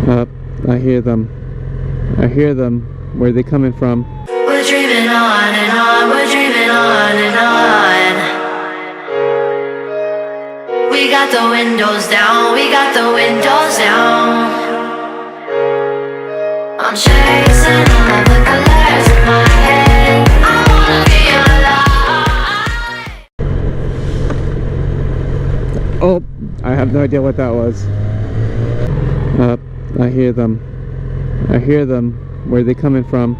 I hear them. I hear them. Where are they coming from? We're dreaming on and on, we're dreaming on and on. We got the windows down, we got the windows down. I'm chasing all of the colors in my head. I wanna be alive. Oh, I have no idea what that was. I hear them. I hear them. Where are they coming from?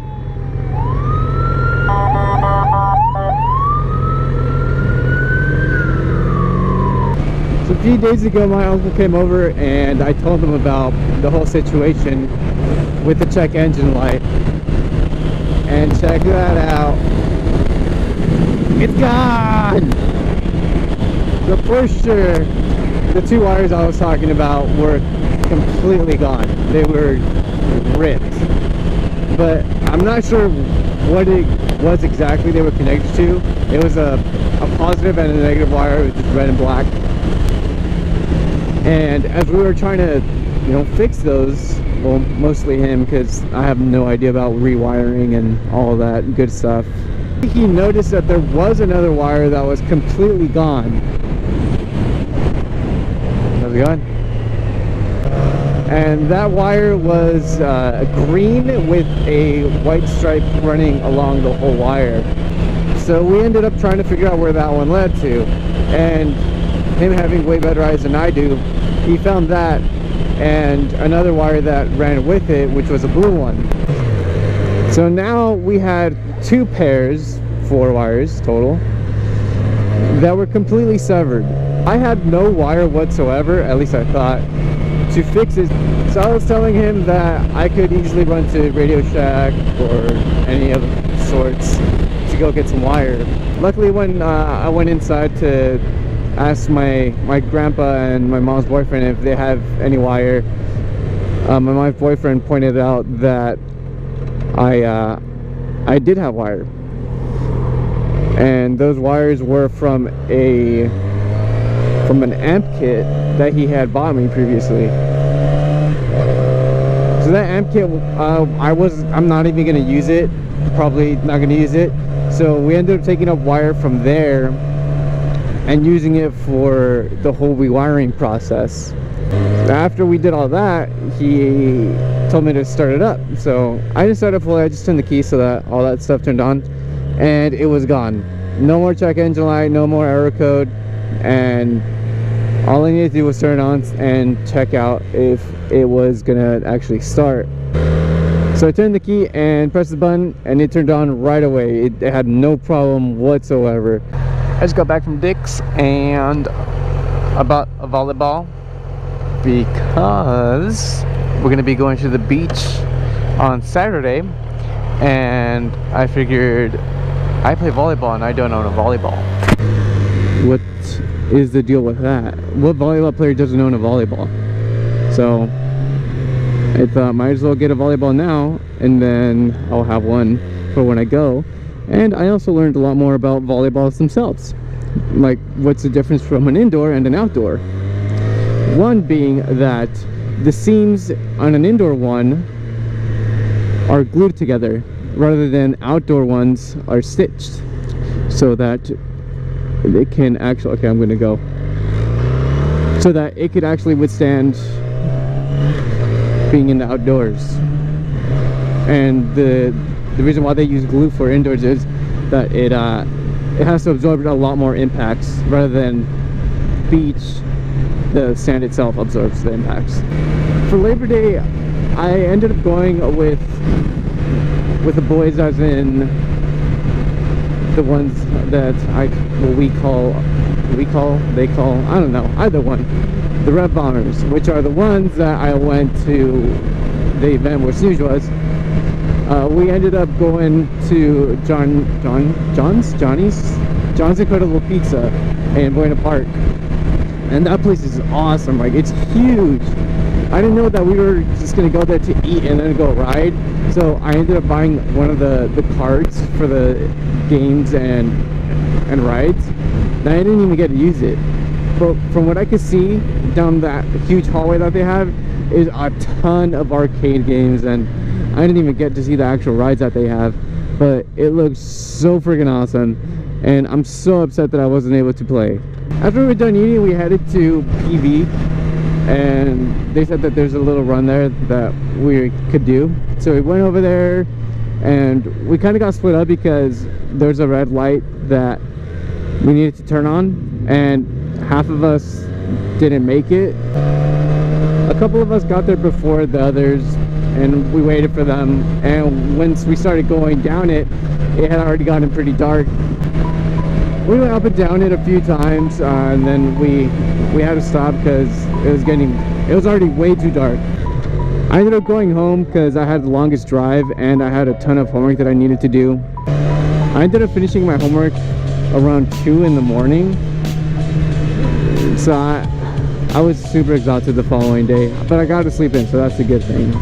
So a few days ago, my uncle came over and I told him about the whole situation with the check engine light. And check that out. It's gone! So for sure, the two wires I was talking about were completely gone. They were ripped. But I'm not sure what it was exactly they were connected to. It was a positive and a negative wire. It was just red and black. And as we were trying to, fix those, well, mostly him, because I have no idea about rewiring and all that good stuff, he noticed that there was another wire that was completely gone. How's it going? And that wire was green with a white stripe running along the whole wire. So we ended up trying to figure out where that one led to. And him having way better eyes than I do, he found that and another wire that ran with it, which was a blue one. So now we had two pairs, 4 wires total, that were completely severed. I had no wire whatsoever, at least I thought, to fix it. So I was telling him that I could easily run to Radio Shack or any of sorts to go get some wire. Luckily, when I went inside to ask my grandpa and my mom's boyfriend if they have any wire, my mom's boyfriend pointed out that I did have wire, and those wires were from an amp kit that he had bought me previously. So that amp kit, I'm not even gonna use it, probably not gonna use it. So we ended up taking up wire from there and using it for the whole rewiring process. After we did all that, he told me to start it up. So I didn't start it fully, I just turned the key so that all that stuff turned on, and it was gone. No more check engine light, no more error code, and all I needed to do was turn it on and check out if it was gonna actually start. So I turned the key and pressed the button, and it turned on right away. It had no problem whatsoever. I just got back from Dick's and about a volleyball because we're gonna be going to the beach on Saturday, and I figured I play volleyball and I don't own a volleyball. What is the deal with that? What volleyball player doesn't own a volleyball? So I thought might as well get a volleyball now, and then I'll have one for when I go. And I also learned a lot more about volleyballs themselves, like what's the difference from an indoor and an outdoor. One being that the seams on an indoor one are glued together, rather than outdoor ones are stitched, so that it can actually, okay, I'm gonna go, so that it could actually withstand being in the outdoors. And the reason why they use glue for indoors is that it has to absorb a lot more impacts, rather than beach, the sand itself absorbs the impacts. For Labor Day, I ended up going with the boys, as in the ones that they call, I don't know, either one, the Red Bombers, which are the ones that I went to the event where Snooze was. We ended up going to John's Incredible Pizza in Buena Park, and that place is awesome. Like, it's huge. I didn't know that we were just gonna go there to eat and then go ride, so I ended up buying one of the cards for the games and rides, and I didn't even get to use it. But from what I could see down that huge hallway that they have, is a ton of arcade games, and I didn't even get to see the actual rides that they have, but it looks so freaking awesome, and I'm so upset that I wasn't able to play. After we were done eating, we headed to PV, and they said that there's a little run there that we could do. So we went over there, and we kind of got split up because there's a red light that we needed to turn on, and half of us didn't make it. A couple of us got there before the others, and we waited for them, and once we started going down it, it had already gotten pretty dark. We went up and down it a few times, and then we had to stop because it was already way too dark. I ended up going home because I had the longest drive and I had a ton of homework that I needed to do. I ended up finishing my homework around 2 in the morning, so I was super exhausted the following day, but I got to sleep in, so that's a good thing.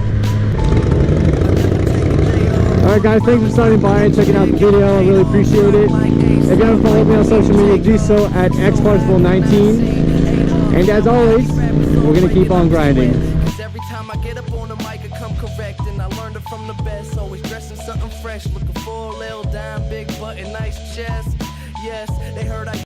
Alright guys, thanks for stopping by and checking out the video. I really appreciate it. If you haven't followed me on social media, do so at xparsiful19. And as always, we're going to keep on grinding. Every time I get up on the mic, I come correct, and I learned it from the best. Always dressing something fresh, looking for a little dime, big butt and nice chest. Yes, they heard I